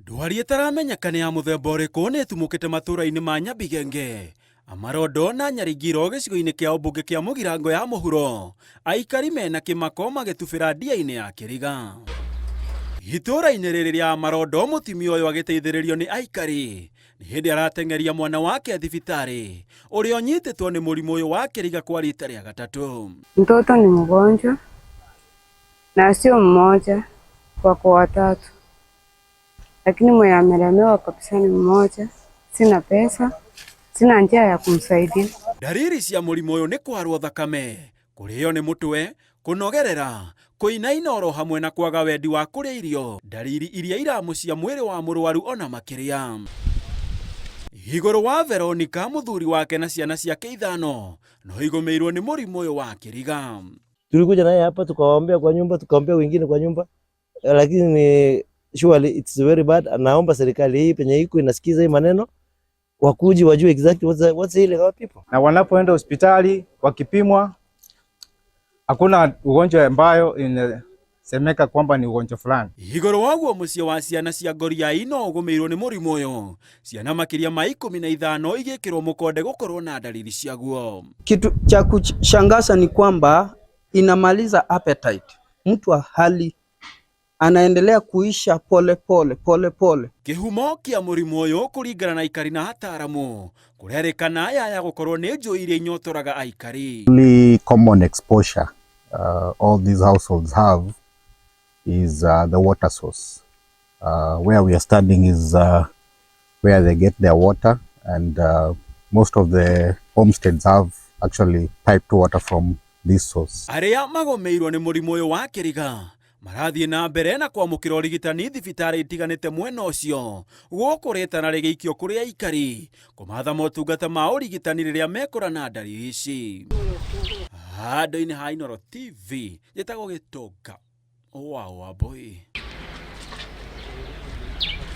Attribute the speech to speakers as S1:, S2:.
S1: Ndwari itaramenyekana ya muthemba uriku ni itumukite matura-ini ma Nyabigenge, Amarondo na Nyarigiro gicigo-ini kia umbunge kia Mugirango ya muhuro, aikari mena kimako magitubira ndia-ini ya Kiriga. Itura-ini riri ria Amarondo mutumia uyu agiteithiririo ni aikari ni hindi aratengeria mwana wake thibitari uria unyititwo ni murimu uyu wa Kiriga kwa rita ria gatatu.
S2: Mtoto ni mgonjwa na sio mmoja, wako watatu, lakini mwenye amelemewa kabisa ni mmoja. Sina pesa, sina njia ya kumsaidia.
S1: Dalili cia murimu uyu ni kwarwo thakame, kurio ni mutwe, kunogerera, kuinaina oro hamwe na kwaga wendi wa kuria irio, dalili iria iramucia mwiri wa murwaru ona makiria. Iguru wa Veronica muthuri wake na ciana ciake ithano no igumirwo ni murimu uyu wa Kiriga.
S3: Tulikuja naye hapa tukawaombea kwa nyumba, tukaombea wengine kwa nyumba, lakini surely it's very bad. Anaomba serikali hii penye iko inasikiza hii maneno, wakuji wajue exactly what's healing our people.
S4: Na wanapoenda hospitali wakipimwa, hakuna ugonjwa ambayo inasemeka kwamba ni ugonjwa fulani.
S1: Iguru waguo mucie wa ciana cia Ngoriai no ugumirwo ni murimu uyu, ciana makiria ma 15 igikirwo mukonde gukorwo na dalili ciaguo.
S5: Kitu cha kushangaza ni kwamba inamaliza appetite. Mtu wa hali anaendelea kuisha pole pole.
S1: Kihumo kia murimu uyu kuringana na aikari na ataramu kurerikana ya gukorwo ni njui iria inyotoraga aikari.
S6: Only common exposure all these households have is the water source. Where we are standing is where they get their water, and most of the homesteads have actually piped water from this source.
S1: Aria magomeirwo ni murimu uyu wa Kiriga marathie na mbere na kwamukira urigitani thibitari itiganite mwena ucio gukuritana rigeikio kuri aikari kumatha motungata ma urigitani riria mekora na dalili ici. Handũ-inĩ ha Inooro TV gĩtagwo Gĩtũnga. Wow, boy.